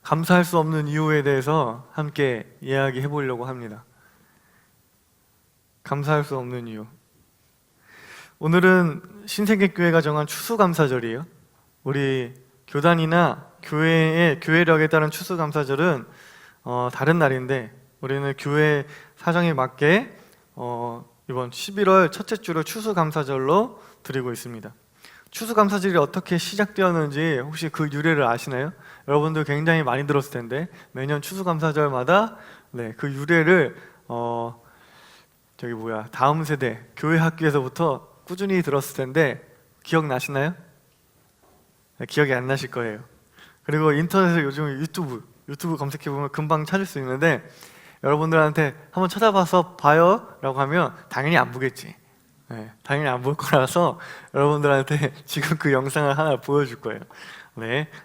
감사할 수 없는 이유에 대해서 함께 이야기해 보려고 합니다. 감사할 수 없는 이유. 오늘은 신생객교회가 정한 추수감사절이에요. 우리 교단이나 교회의 교회력에 따른 추수감사절은 다른 날인데 우리는 교회 사정에 맞게 이번 11월 첫째 주를 추수감사절로 드리고 있습니다. 추수감사절이 어떻게 시작되었는지 혹시 그 유래를 아시나요? 여러분들 굉장히 많이 들었을 텐데 매년 추수감사절마다 그 유래를 다음 세대 교회 학교에서부터 꾸준히 들었을 텐데 기억나시나요? 기억이 안 나실 거예요. 그리고 인터넷에 요즘 유튜브 검색해보면 금방 찾을 수 있는데 여러분들한테 한번 찾아봐서 봐요 라고 하면 당연히 안 보겠지. 당연히 안 볼 거라서 여러분들한테 지금 그 영상을 하나 보여줄 거예요.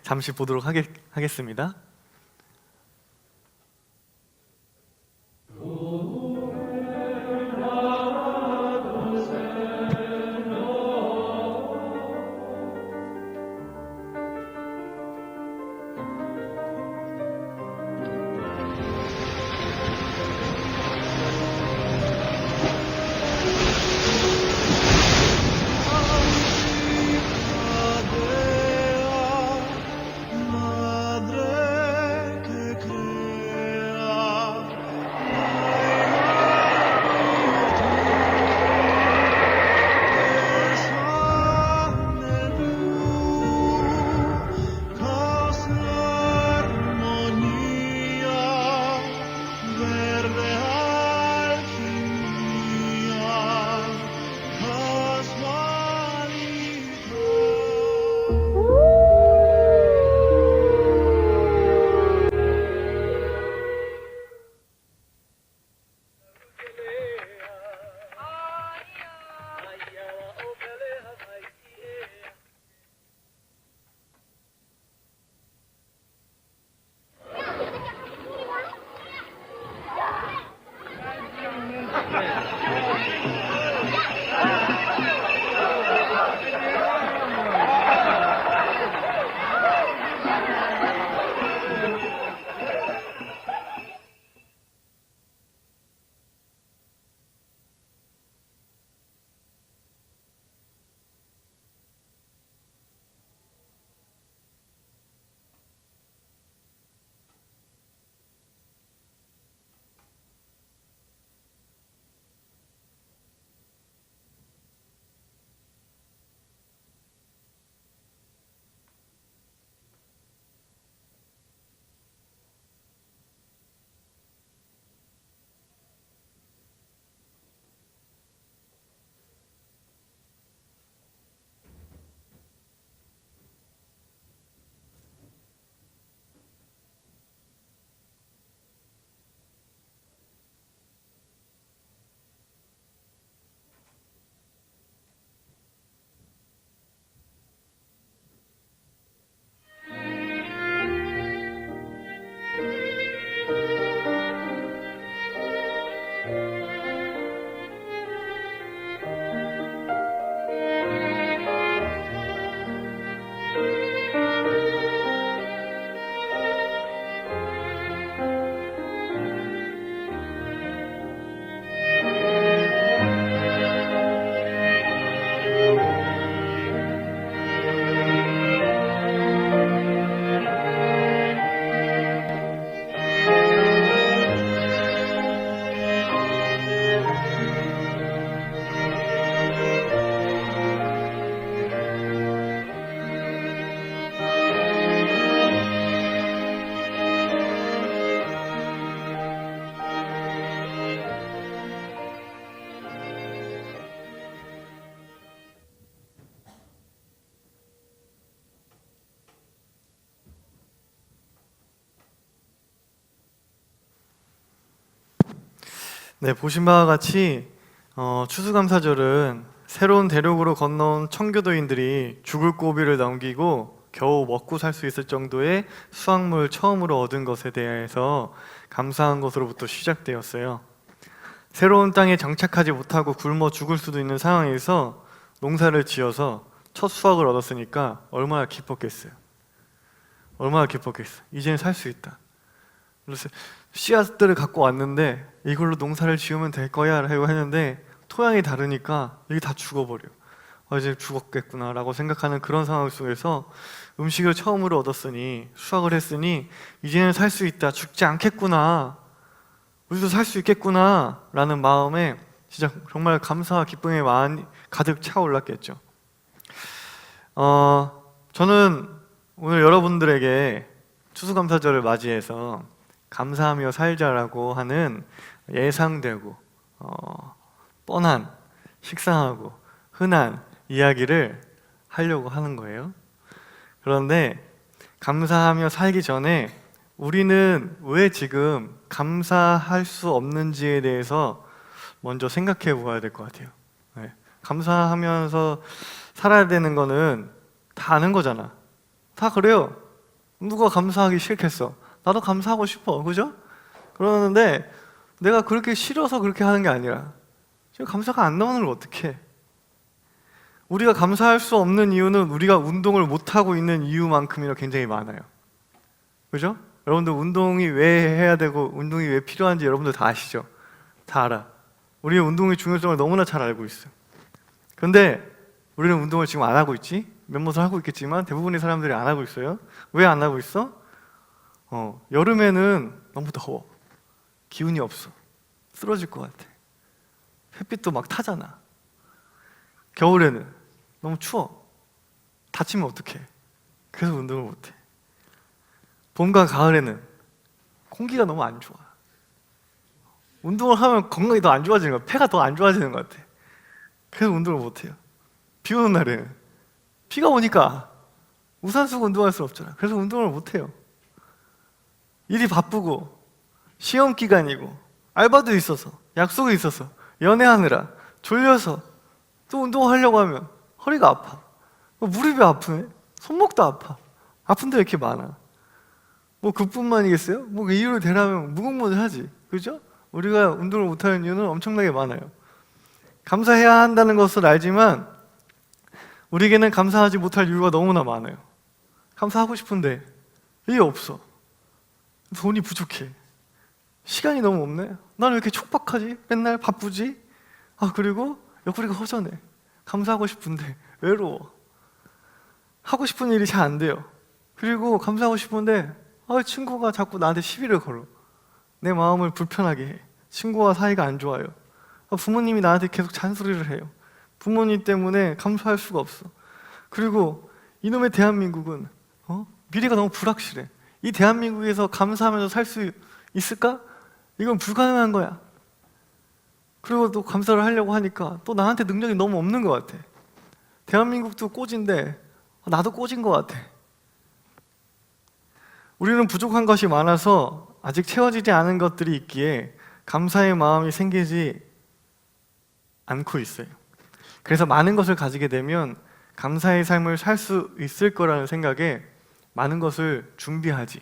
잠시 보도록 하겠습니다. 보신 바와 같이 추수감사절은 새로운 대륙으로 건너온 청교도인들이 죽을 고비를 넘기고 겨우 먹고 살 수 있을 정도의 수확물 처음으로 얻은 것에 대해서 감사한 것으로부터 시작되었어요. 새로운 땅에 정착하지 못하고 굶어 죽을 수도 있는 상황에서 농사를 지어서 첫 수확을 얻었으니까 얼마나 기뻤겠어요. 얼마나 기뻤겠어. 이제는 살 수 있다. 그래서 씨앗들을 갖고 왔는데 이걸로 농사를 지으면 될 거야 라고 했는데 토양이 다르니까 이게 다 죽어버려. 이제 죽었겠구나 라고 생각하는 그런 상황 속에서 음식을 처음으로 얻었으니, 수확을 했으니 이제는 살 수 있다, 죽지 않겠구나, 우리도 살 수 있겠구나 라는 마음에 진짜 정말 감사와 기쁨이 많이 가득 차올랐겠죠. 저는 오늘 여러분들에게 추수감사절을 맞이해서 감사하며 살자라고 하는 예상되고 뻔한, 식상하고 흔한 이야기를 하려고 하는 거예요. 그런데 감사하며 살기 전에 우리는 왜 지금 감사할 수 없는지에 대해서 먼저 생각해 보아야 될 것 같아요. 네. 감사하면서 살아야 되는 거는 다 아는 거잖아. 다 그래요. 누가 감사하기 싫겠어? 나도 감사하고 싶어, 그죠? 그러는데 내가 그렇게 싫어서 그렇게 하는 게 아니라 지금 감사가 안 나오는 걸 어떻게 해? 우리가 감사할 수 없는 이유는 우리가 운동을 못하고 있는 이유만큼이나 굉장히 많아요. 그죠? 여러분들 운동이 왜 해야 되고 운동이 왜 필요한지 여러분들 다 아시죠? 다 알아. 우리의 운동의 중요성을 너무나 잘 알고 있어요. 근데 우리는 운동을 지금 안 하고 있지? 몇몇은 하고 있겠지만 대부분의 사람들이 안 하고 있어요. 왜 안 하고 있어? 여름에는 너무 더워. 기운이 없어. 쓰러질 것 같아. 햇빛도 막 타잖아. 겨울에는 너무 추워. 다치면 어떡해. 그래서 운동을 못해. 봄과 가을에는 공기가 너무 안 좋아. 운동을 하면 건강이 더 안 좋아지는 거야. 폐가 더 안 좋아지는 것 같아. 그래서 운동을 못해요. 비 오는 날에는 비가 오니까 우산 쓰고 운동할 수 없잖아. 그래서 운동을 못해요. 일이 바쁘고 시험 기간이고 알바도 있어서 약속이 있어서 연애하느라 졸려서 또 운동하려고 하면 허리가 아파. 무릎이 아프네. 손목도 아파. 아픈 데 왜 이렇게 많아? 뭐 그뿐만이겠어요? 뭐 이유를 대라면 무궁무진하지. 그죠? 우리가 운동을 못하는 이유는 엄청나게 많아요. 감사해야 한다는 것을 알지만 우리에게는 감사하지 못할 이유가 너무나 많아요. 감사하고 싶은데 이게 없어. 돈이 부족해. 시간이 너무 없네. 나는 왜 이렇게 촉박하지? 맨날 바쁘지? 그리고 옆구리가 허전해. 감사하고 싶은데 외로워. 하고 싶은 일이 잘 안 돼요. 그리고 감사하고 싶은데 친구가 자꾸 나한테 시비를 걸어. 내 마음을 불편하게 해. 친구와 사이가 안 좋아요. 부모님이 나한테 계속 잔소리를 해요. 부모님 때문에 감사할 수가 없어. 그리고 이놈의 대한민국은 미래가 너무 불확실해. 이 대한민국에서 감사하면서 살 수 있을까? 이건 불가능한 거야. 그리고 또 감사를 하려고 하니까 또 나한테 능력이 너무 없는 것 같아. 대한민국도 꼬진데 나도 꼬진 것 같아. 우리는 부족한 것이 많아서 아직 채워지지 않은 것들이 있기에 감사의 마음이 생기지 않고 있어요. 그래서 많은 것을 가지게 되면 감사의 삶을 살 수 있을 거라는 생각에 많은 것을 준비하지.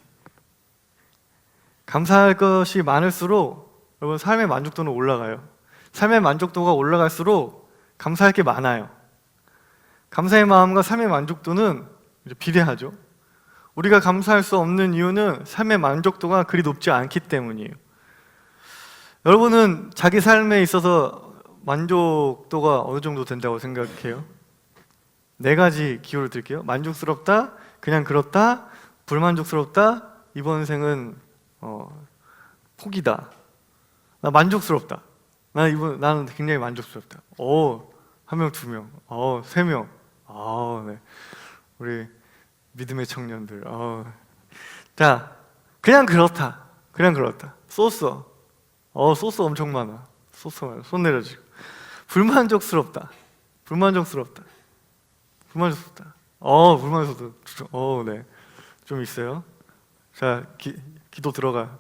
감사할 것이 많을수록 여러분 삶의 만족도는 올라가요. 삶의 만족도가 올라갈수록 감사할 게 많아요. 감사의 마음과 삶의 만족도는 비례하죠. 우리가 감사할 수 없는 이유는 삶의 만족도가 그리 높지 않기 때문이에요. 여러분은 자기 삶에 있어서 만족도가 어느 정도 된다고 생각해요? 4가지 기호를 드릴게요. 만족스럽다, 그냥 그렇다, 불만족스럽다, 이번 생은 포기다. 나 만족스럽다. 나는 굉장히 만족스럽다. 1명, 2명, 3명. 네. 우리 믿음의 청년들. 자, 그냥 그렇다. 그냥 그렇다. 소스. 소스 엄청 많아. 소스 많아. 손 내려주고. 불만족스럽다. 불만족스럽다. 불만족스럽다. 불만족스럽다. 네. 좀 있어요. 자, 기도 들어가.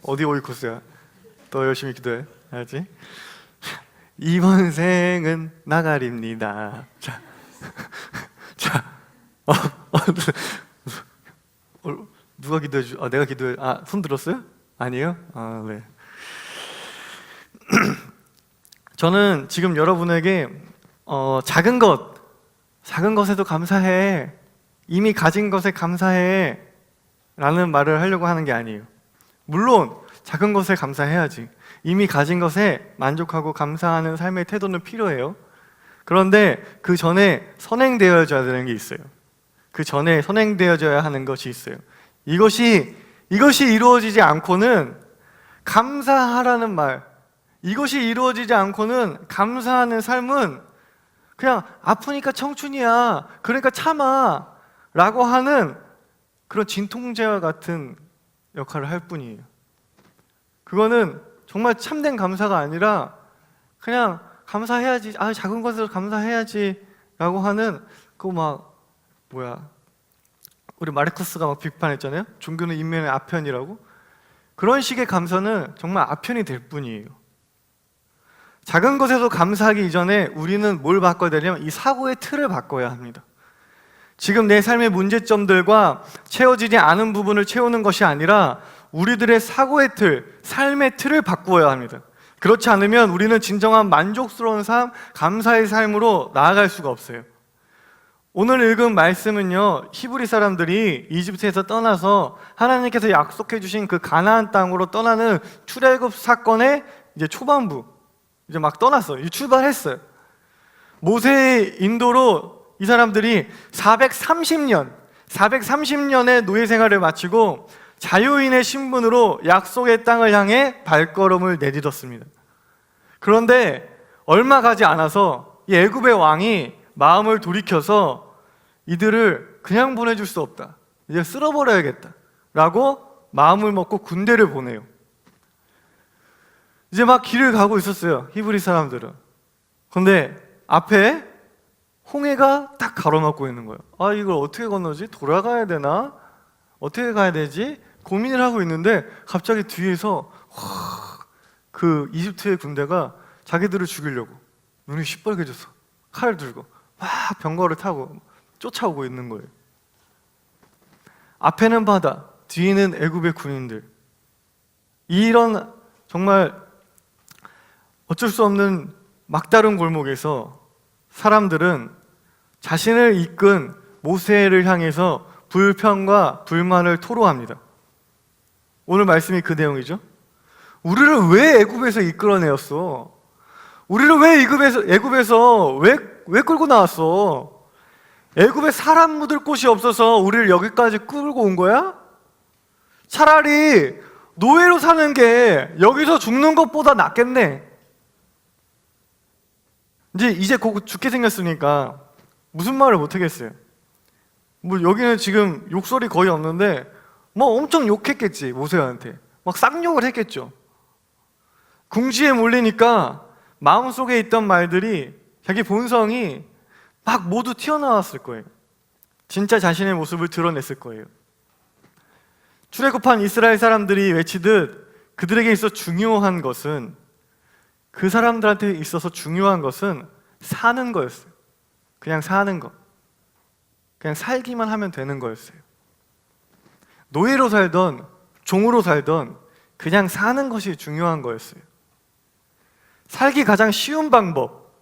어디 오이코스야? 더 열심히 기도해. 알지? 이번 생은 나가리입니다. 자, 누가 기도해 주? 내가 기도해. 손 들었어요? 아니에요? 네. 저는 지금 여러분에게 작은 것에도 감사해. 이미 가진 것에 감사해. 라는 말을 하려고 하는 게 아니에요. 물론 작은 것에 감사해야지. 이미 가진 것에 만족하고 감사하는 삶의 태도는 필요해요. 그런데 그 전에 선행되어져야 되는 게 있어요. 그 전에 선행되어져야 하는 것이 있어요. 이것이 이루어지지 않고는 감사하라는 말, 이것이 이루어지지 않고는 감사하는 삶은 그냥 아프니까 청춘이야, 그러니까 참아 라고 하는 그런 진통제와 같은 역할을 할 뿐이에요. 그거는 정말 참된 감사가 아니라 그냥 감사해야지, 작은 것으로 감사해야지 라고 하는 우리 마르크스가 막 비판했잖아요. 종교는 인면의 아편이라고. 그런 식의 감사는 정말 아편이 될 뿐이에요. 작은 것에도 감사하기 이전에 우리는 뭘 바꿔야 되냐면 이 사고의 틀을 바꿔야 합니다. 지금 내 삶의 문제점들과 채워지지 않은 부분을 채우는 것이 아니라 우리들의 사고의 틀, 삶의 틀을 바꾸어야 합니다. 그렇지 않으면 우리는 진정한 만족스러운 삶, 감사의 삶으로 나아갈 수가 없어요. 오늘 읽은 말씀은요, 히브리 사람들이 이집트에서 떠나서 하나님께서 약속해 주신 그 가나안 땅으로 떠나는 출애굽 사건의 이제 초반부, 이제 막 떠났어요. 출발했어요. 모세의 인도로 이 사람들이 430년의 노예 생활을 마치고 자유인의 신분으로 약속의 땅을 향해 발걸음을 내딛었습니다. 그런데 얼마 가지 않아서 이 애굽의 왕이 마음을 돌이켜서 이들을 그냥 보내줄 수 없다, 이제 쓸어버려야겠다 라고 마음을 먹고 군대를 보내요. 이제 막 길을 가고 있었어요, 히브리 사람들은. 근데 앞에 홍해가 딱 가로막고 있는 거예요. 이걸 어떻게 건너지? 돌아가야 되나? 어떻게 가야 되지? 고민을 하고 있는데 갑자기 뒤에서 그 이집트의 군대가 자기들을 죽이려고 눈이 시뻘개져서 칼을 들고 막 병거를 타고 쫓아오고 있는 거예요. 앞에는 바다, 뒤에는 애굽의 군인들. 이런 정말 어쩔 수 없는 막다른 골목에서 사람들은 자신을 이끈 모세를 향해서 불평과 불만을 토로합니다. 오늘 말씀이 그 내용이죠. 우리를 왜 애굽에서 이끌어내었어? 우리를 왜 애굽에서 왜 끌고 나왔어? 애굽에 사람 묻을 곳이 없어서 우리를 여기까지 끌고 온 거야? 차라리 노예로 사는 게 여기서 죽는 것보다 낫겠네. 이제 곧 죽게 생겼으니까 무슨 말을 못 하겠어요. 여기는 지금 욕설이 거의 없는데 엄청 욕했겠지, 모세한테. 막 쌍욕을 했겠죠. 궁지에 몰리니까 마음속에 있던 말들이, 자기 본성이 막 모두 튀어나왔을 거예요. 진짜 자신의 모습을 드러냈을 거예요. 출애굽한 이스라엘 사람들이 외치듯 그들에게 있어 중요한 것은, 그 사람들한테 있어서 중요한 것은 사는 거였어요. 그냥 사는 거. 그냥 살기만 하면 되는 거였어요. 노예로 살던 종으로 살던 그냥 사는 것이 중요한 거였어요. 살기 가장 쉬운 방법,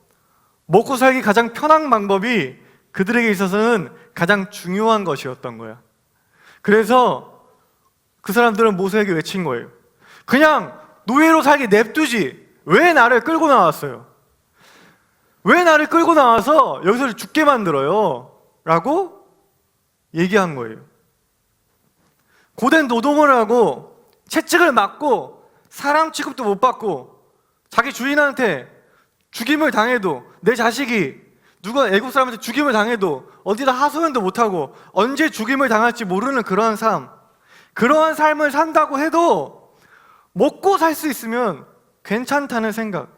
먹고 살기 가장 편한 방법이 그들에게 있어서는 가장 중요한 것이었던 거야. 그래서 그 사람들은 모세에게 외친 거예요. 그냥 노예로 살기 냅두지, 왜 나를 끌고 나왔어요? 왜 나를 끌고 나와서 여기서 죽게 만들어요? 라고 얘기한 거예요. 고된 노동을 하고 채찍을 맞고 사람 취급도 못 받고 자기 주인한테 죽임을 당해도, 내 자식이 누가 애국 사람한테 죽임을 당해도 어디다 하소연도 못하고 언제 죽임을 당할지 모르는 그러한 삶, 그러한 삶을 산다고 해도 먹고 살 수 있으면 괜찮다는 생각,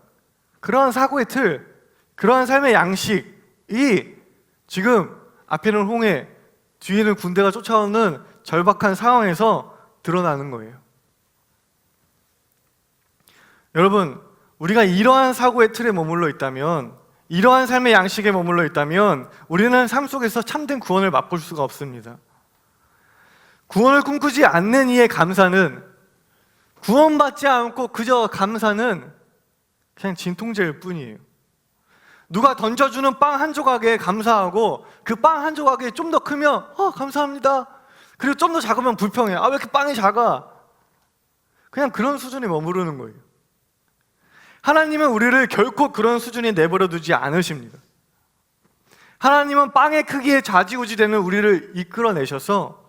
그러한 사고의 틀, 그러한 삶의 양식이 지금 앞에는 홍해, 뒤에는 군대가 쫓아오는 절박한 상황에서 드러나는 거예요. 여러분, 우리가 이러한 사고의 틀에 머물러 있다면, 이러한 삶의 양식에 머물러 있다면 우리는 삶 속에서 참된 구원을 맛볼 수가 없습니다. 구원을 꿈꾸지 않는 이의 감사는, 구원받지 않고 그저 감사는 그냥 진통제일 뿐이에요. 누가 던져주는 빵 한 조각에 감사하고 그 빵 한 조각이 좀 더 크면 감사합니다. 그리고 좀 더 작으면 불평해. 아, 왜 이렇게 빵이 작아? 그냥 그런 수준에 머무르는 거예요. 하나님은 우리를 결코 그런 수준에 내버려 두지 않으십니다. 하나님은 빵의 크기에 좌지우지되는 우리를 이끌어내셔서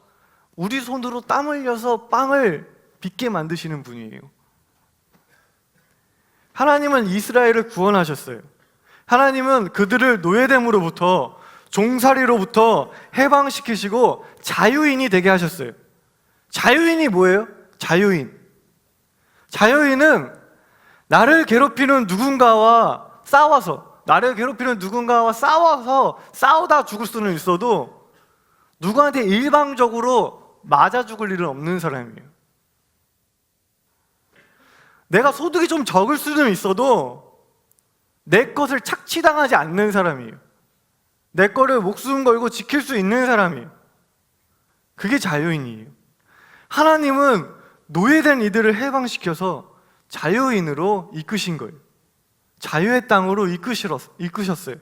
우리 손으로 땀 흘려서 빵을 빚게 만드시는 분이에요. 하나님은 이스라엘을 구원하셨어요. 하나님은 그들을 노예됨으로부터, 종살이로부터 해방시키시고 자유인이 되게 하셨어요. 자유인이 뭐예요? 자유인은 나를 괴롭히는 누군가와 싸워서 싸우다 죽을 수는 있어도 누구한테 일방적으로 맞아 죽을 일은 없는 사람이에요. 내가 소득이 좀 적을 수는 있어도 내 것을 착취당하지 않는 사람이에요. 내 거를 목숨 걸고 지킬 수 있는 사람이에요. 그게 자유인이에요. 하나님은 노예된 이들을 해방시켜서 자유인으로 이끄신 거예요. 자유의 땅으로 이끄셨어요.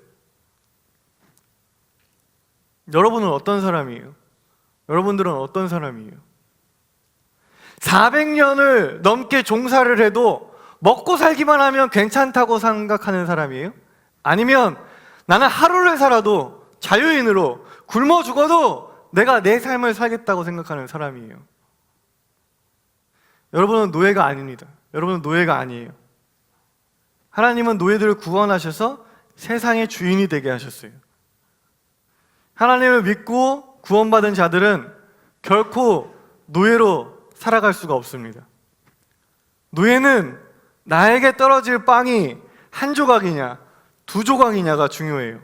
여러분은 어떤 사람이에요? 여러분들은 어떤 사람이에요? 400년을 넘게 종사를 해도 먹고 살기만 하면 괜찮다고 생각하는 사람이에요? 아니면 나는 하루를 살아도 자유인으로 굶어 죽어도 내가 내 삶을 살겠다고 생각하는 사람이에요? 여러분은 노예가 아닙니다. 여러분은 노예가 아니에요. 하나님은 노예들을 구원하셔서 세상의 주인이 되게 하셨어요. 하나님을 믿고 구원받은 자들은 결코 노예로 살아갈 수가 없습니다. 노예는 나에게 떨어질 빵이 한 조각이냐, 두 조각이냐가 중요해요.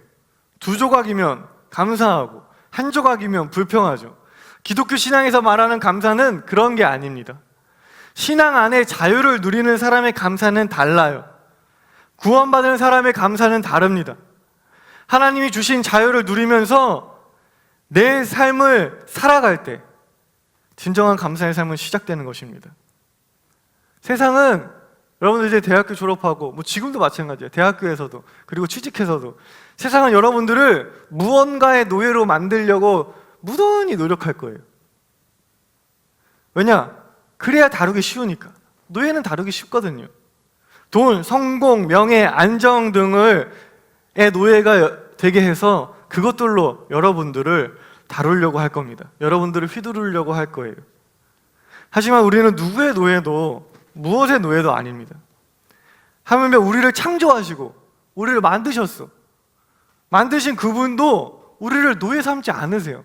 두 조각이면 감사하고 한 조각이면 불평하죠. 기독교 신앙에서 말하는 감사는 그런 게 아닙니다. 신앙 안에 자유를 누리는 사람의 감사는 달라요. 구원받은 사람의 감사는 다릅니다. 하나님이 주신 자유를 누리면서 내 삶을 살아갈 때 진정한 감사의 삶은 시작되는 것입니다. 세상은 여러분들 이제 대학교 졸업하고 지금도 마찬가지예요. 대학교에서도 그리고 취직해서도 세상은 여러분들을 무언가의 노예로 만들려고 무던히 노력할 거예요. 왜냐? 그래야 다루기 쉬우니까. 노예는 다루기 쉽거든요. 돈, 성공, 명예, 안정 등의 노예가 되게 해서 그것들로 여러분들을 다루려고 할 겁니다. 여러분들을 휘두르려고 할 거예요. 하지만 우리는 누구의 노예도 무엇의 노예도 아닙니다. 하물며 우리를 창조하시고 우리를 만드셨어. 만드신 그분도 우리를 노예 삼지 않으세요.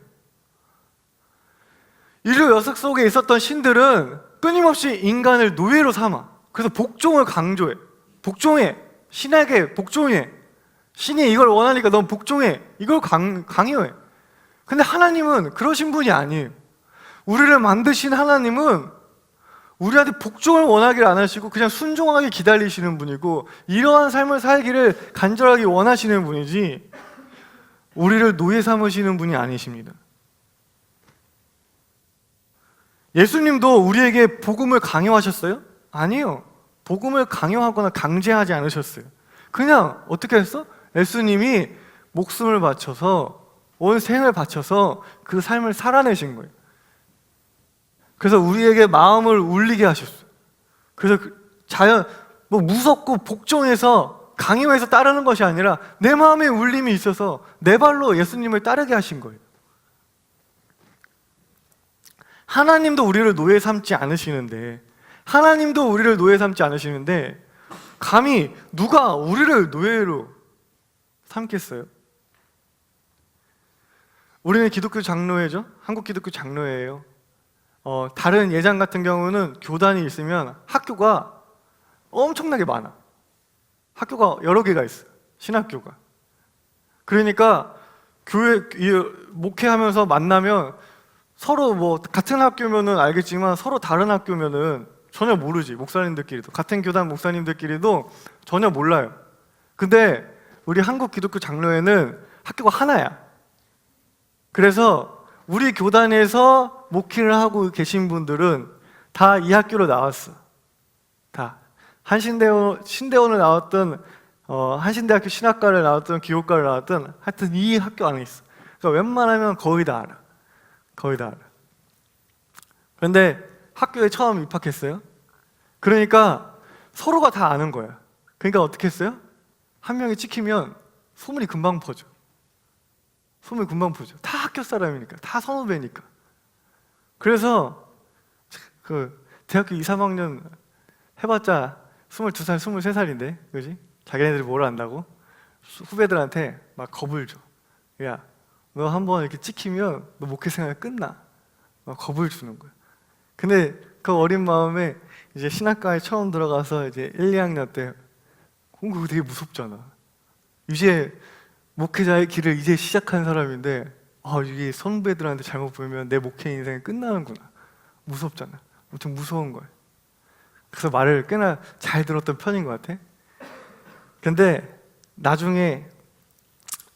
인류 역사 속에 있었던 신들은 끊임없이 인간을 노예로 삼아. 그래서 복종을 강조해. 복종해. 신에게 복종해. 신이 이걸 원하니까 넌 복종해. 이걸 강요해. 근데 하나님은 그러신 분이 아니에요. 우리를 만드신 하나님은 우리한테 복종을 원하기를 안 하시고 그냥 순종하게 기다리시는 분이고 이러한 삶을 살기를 간절하게 원하시는 분이지 우리를 노예 삼으시는 분이 아니십니다. 예수님도 우리에게 복음을 강요하셨어요? 아니요. 복음을 강요하거나 강제하지 않으셨어요. 그냥 어떻게 했어? 예수님이 목숨을 바쳐서 온 생을 바쳐서 그 삶을 살아내신 거예요. 그래서 우리에게 마음을 울리게 하셨어요. 그래서 무섭고 복종해서 강요해서 따르는 것이 아니라 내 마음에 울림이 있어서 내 발로 예수님을 따르게 하신 거예요. 하나님도 우리를 노예 삼지 않으시는데 감히 누가 우리를 노예로 삼겠어요? 우리는 기독교 장로회죠. 한국 기독교 장로회예요. 다른 예장 같은 경우는 교단이 있으면 학교가 엄청나게 많아. 학교가 여러 개가 있어요. 신학교가. 그러니까 교회 목회하면서 만나면 서로 같은 학교면은 알겠지만 서로 다른 학교면은 전혀 모르지. 목사님들끼리도 같은 교단 목사님들끼리도 전혀 몰라요. 근데 우리 한국 기독교 장로회는 학교가 하나야. 그래서 우리 교단에서 목회를 하고 계신 분들은 다 이 학교로 나왔어. 다 신대원을 나왔던 한신대학교 신학과를 나왔던 기호과를 나왔던 하여튼 이 학교 안에 있어. 그러니까 웬만하면 거의 다 알아. 그런데 학교에 처음 입학했어요. 그러니까 서로가 다 아는 거야. 그러니까 어떻게 했어요? 한 명이 찍히면 소문이 금방 퍼져. 소문이 금방 퍼져. 다 학교 사람이니까, 다 선후배니까. 그래서 그 대학교 2, 3학년 해봤자 22살, 23살인데, 그지? 자기네들이 뭘 안다고? 후배들한테 막 겁을 줘. 야, 너 한번 이렇게 찍히면 너 목회 생활 끝나. 막 겁을 주는 거야. 근데 그 어린 마음에 이제 신학과에 처음 들어가서 이제 1, 2학년 때 공부 되게 무섭잖아. 이제 목회자의 길을 이제 시작한 사람인데, 이게 선배들한테 잘못 보면 내 목회 인생이 끝나는구나. 무섭잖아. 엄청 무서운 거야. 그래서 말을 꽤나 잘 들었던 편인 것 같아. 근데 나중에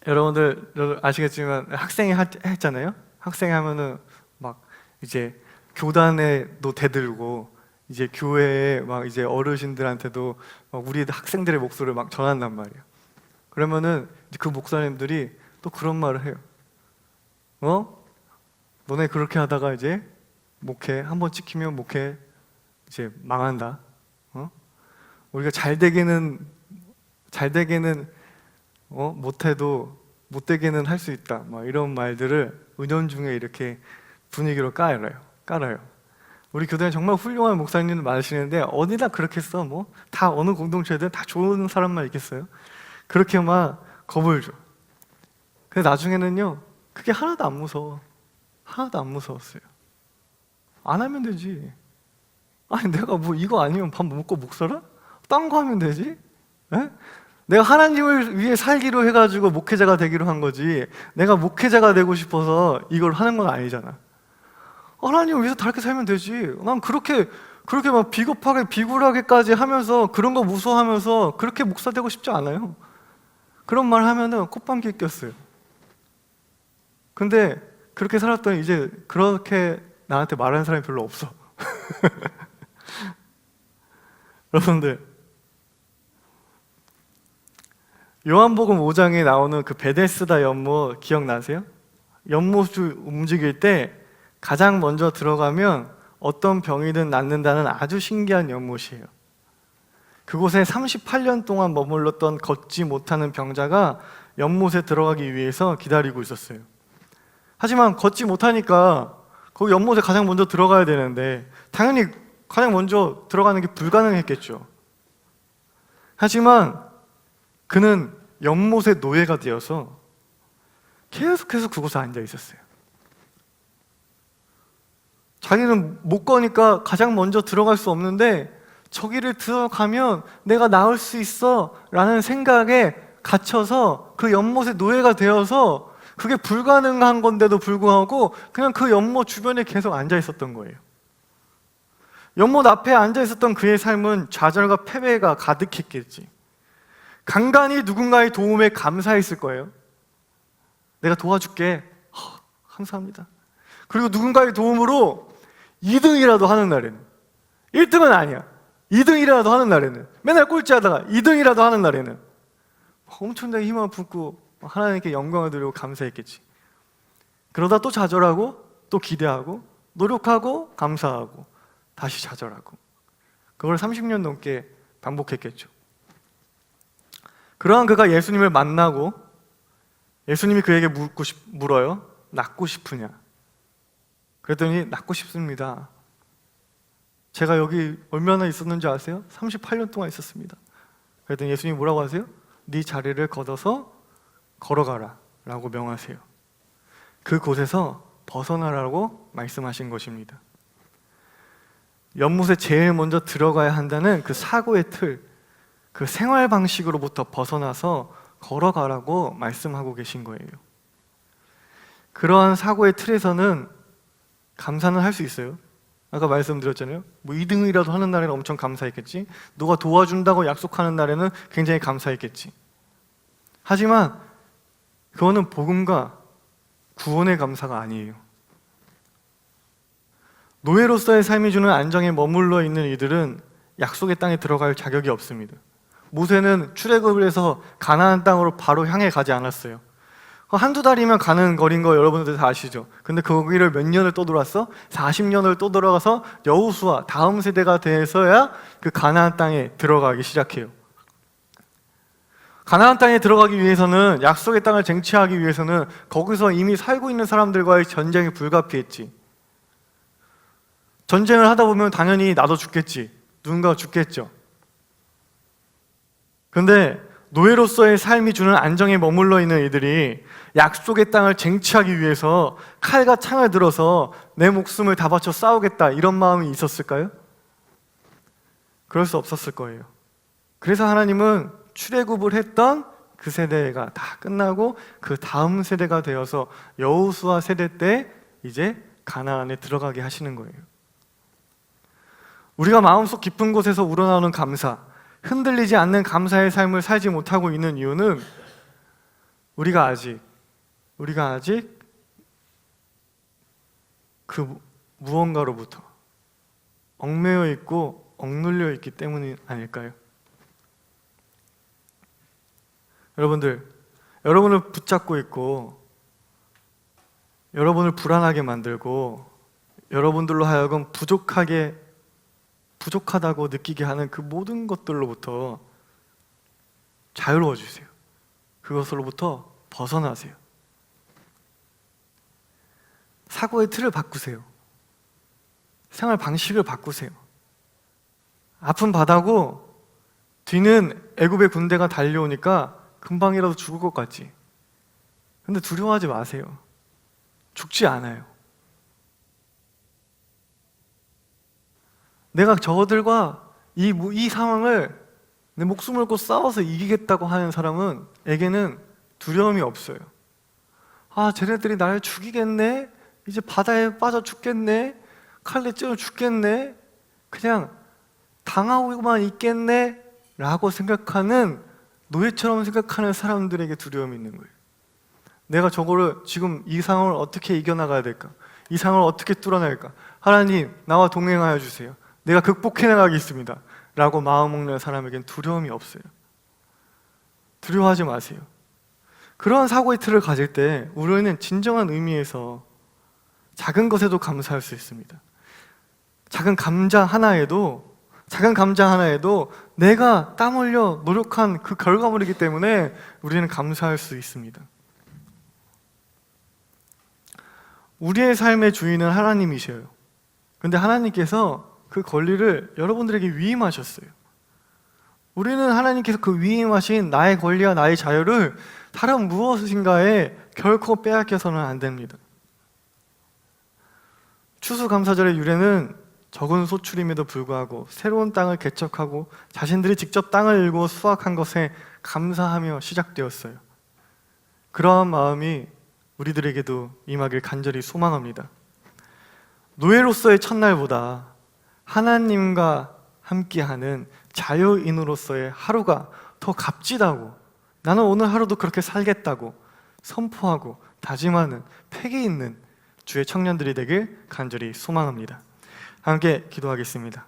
여러분들 아시겠지만 학생회 했잖아요. 학생회 하면은 막 이제 교단에도 대들고 이제 교회에 막 이제 어르신들한테도 막 우리 학생들의 목소리를 막 전한단 말이야. 그러면은 그 목사님들이 또 그런 말을 해요. 너네 그렇게 하다가 이제 목회 한번 찍히면 목회 이제 망한다. 우리가 잘 되게는 못해도 못되게는 할 수 있다. 막 이런 말들을 은연중에 이렇게 분위기로 깔아요. 우리 교단에 정말 훌륭한 목사님들 많으시는데 어디다 그렇게 써? 뭐 다 어느 공동체든 다 좋은 사람만 있겠어요? 그렇게 막 겁을 줘. 근데 나중에는요, 그게 하나도 안 무서워. 하나도 안 무서웠어요. 안 하면 되지. 아니 내가 뭐 이거 아니면 밥 먹고 못 살아? 딴 거 하면 되지? 에? 내가 하나님을 위해 살기로 해가지고 목회자가 되기로 한 거지, 내가 목회자가 되고 싶어서 이걸 하는 건 아니잖아. 하나님을 위해서 다르게 살면 되지. 난 그렇게 막 비겁하게 비굴하게까지 하면서 그런 거 무서워하면서 그렇게 목사 되고 싶지 않아요. 그런 말 하면은 콧방귀 꼈어요. 근데 그렇게 살았더니 이제 그렇게 나한테 말하는 사람이 별로 없어. 여러분들, 요한복음 5장에 나오는 그 베데스다 연못 기억나세요? 연못을 움직일 때 가장 먼저 들어가면 어떤 병이든 낫는다는 아주 신기한 연못이에요. 그곳에 38년 동안 머물렀던 걷지 못하는 병자가 연못에 들어가기 위해서 기다리고 있었어요. 하지만 걷지 못하니까 거기 연못에 가장 먼저 들어가야 되는데 당연히 가장 먼저 들어가는 게 불가능했겠죠. 하지만 그는 연못의 노예가 되어서 계속해서 그곳에 앉아 있었어요. 자기는 못 거니까 가장 먼저 들어갈 수 없는데 저기를 들어가면 내가 나을 수 있어 라는 생각에 갇혀서 그 연못의 노예가 되어서 그게 불가능한 건데도 불구하고 그냥 그 연못 주변에 계속 앉아 있었던 거예요. 연못 앞에 앉아 있었던 그의 삶은 좌절과 패배가 가득했겠지. 간간히 누군가의 도움에 감사했을 거예요. 내가 도와줄게. 감사합니다. 그리고 누군가의 도움으로 2등이라도 하는 날에는, 1등은 아니야, 2등이라도 하는 날에는, 맨날 꼴찌하다가 2등이라도 하는 날에는 엄청나게 희망을 품고 하나님께 영광을 드리고 감사했겠지. 그러다 또 좌절하고 또 기대하고 노력하고 감사하고 다시 좌절하고, 그걸 30년 넘게 반복했겠죠. 그러한 그가 예수님을 만나고 예수님이 그에게 물어요. 낫고 싶으냐? 그랬더니 낫고 싶습니다. 제가 여기 얼마나 있었는지 아세요? 38년 동안 있었습니다. 그랬더니 예수님이 뭐라고 하세요? 네 자리를 걷어서 걸어가라 라고 명하세요. 그곳에서 벗어나라고 말씀하신 것입니다. 연못에 제일 먼저 들어가야 한다는 그 사고의 틀, 그 생활 방식으로부터 벗어나서 걸어가라고 말씀하고 계신 거예요. 그러한 사고의 틀에서는 감사는 할 수 있어요. 아까 말씀드렸잖아요. 뭐 2등이라도 하는 날에는 엄청 감사했겠지. 누가 도와준다고 약속하는 날에는 굉장히 감사했겠지. 하지만 그거는 복음과 구원의 감사가 아니에요. 노예로서의 삶이 주는 안정에 머물러 있는 이들은 약속의 땅에 들어갈 자격이 없습니다. 모세는 출애굽을 해서 가나안 땅으로 바로 향해 가지 않았어요. 한두 달이면 가는 거리인 거 여러분들 다 아시죠? 근데 거기를 몇 년을 또 돌았어? 40년을 또 돌아가서 여호수아 다음 세대가 돼서야 그 가나안 땅에 들어가기 시작해요. 가나안 땅에 들어가기 위해서는, 약속의 땅을 쟁취하기 위해서는 거기서 이미 살고 있는 사람들과의 전쟁이 불가피했지. 전쟁을 하다 보면 당연히 나도 죽겠지. 누군가가 죽겠죠. 근데 노예로서의 삶이 주는 안정에 머물러 있는 이들이 약속의 땅을 쟁취하기 위해서 칼과 창을 들어서 내 목숨을 다 바쳐 싸우겠다, 이런 마음이 있었을까요? 그럴 수 없었을 거예요. 그래서 하나님은 출애굽을 했던 그 세대가 다 끝나고 그 다음 세대가 되어서 여호수아 세대 때 이제 가나안에 들어가게 하시는 거예요. 우리가 마음속 깊은 곳에서 우러나오는 감사, 흔들리지 않는 감사의 삶을 살지 못하고 있는 이유는 우리가 아직 그 무언가로부터 얽매여 있고 억눌려 있기 때문이 아닐까요? 여러분을 붙잡고 있고 여러분을 불안하게 만들고 여러분들로 하여금 부족하다고 느끼게 하는 그 모든 것들로부터 자유로워 주세요. 그것으로부터 벗어나세요. 사고의 틀을 바꾸세요. 생활 방식을 바꾸세요. 아픈 바다고 뒤는 애굽의 군대가 달려오니까 금방이라도 죽을 것 같지. 근데 두려워하지 마세요. 죽지 않아요. 내가 저들과 이 상황을 내 목숨을 걸고 싸워서 이기겠다고 하는 사람에게는 두려움이 없어요. 아, 쟤네들이 나를 죽이겠네? 이제 바다에 빠져 죽겠네? 칼에 찔러 죽겠네? 그냥 당하고만 있겠네? 라고 생각하는, 노예처럼 생각하는 사람들에게 두려움이 있는 거예요. 내가 저거를 지금 이 상황을 어떻게 이겨나가야 될까? 이 상황을 어떻게 뚫어낼까? 하나님, 나와 동행하여 주세요. 내가 극복해 나가겠습니다. 라고 마음먹는 사람에겐 두려움이 없어요. 두려워하지 마세요. 그러한 사고의 틀을 가질 때 우리는 진정한 의미에서 작은 것에도 감사할 수 있습니다. 작은 감자 하나에도 내가 땀 흘려 노력한 그 결과물이기 때문에 우리는 감사할 수 있습니다. 우리의 삶의 주인은 하나님이셔요. 근데 하나님께서 그 권리를 여러분들에게 위임하셨어요. 우리는 하나님께서 그 위임하신 나의 권리와 나의 자유를 다른 무엇인가에 결코 빼앗겨서는 안 됩니다. 추수감사절의 유래는 적은 소출임에도 불구하고 새로운 땅을 개척하고 자신들이 직접 땅을 일고 수확한 것에 감사하며 시작되었어요. 그러한 마음이 우리들에게도 임하길 간절히 소망합니다. 노예로서의 첫날보다 하나님과 함께하는 자유인으로서의 하루가 더 값지다고, 나는 오늘 하루도 그렇게 살겠다고 선포하고 다짐하는 패기 있는 주의 청년들이 되길 간절히 소망합니다. 함께 기도하겠습니다.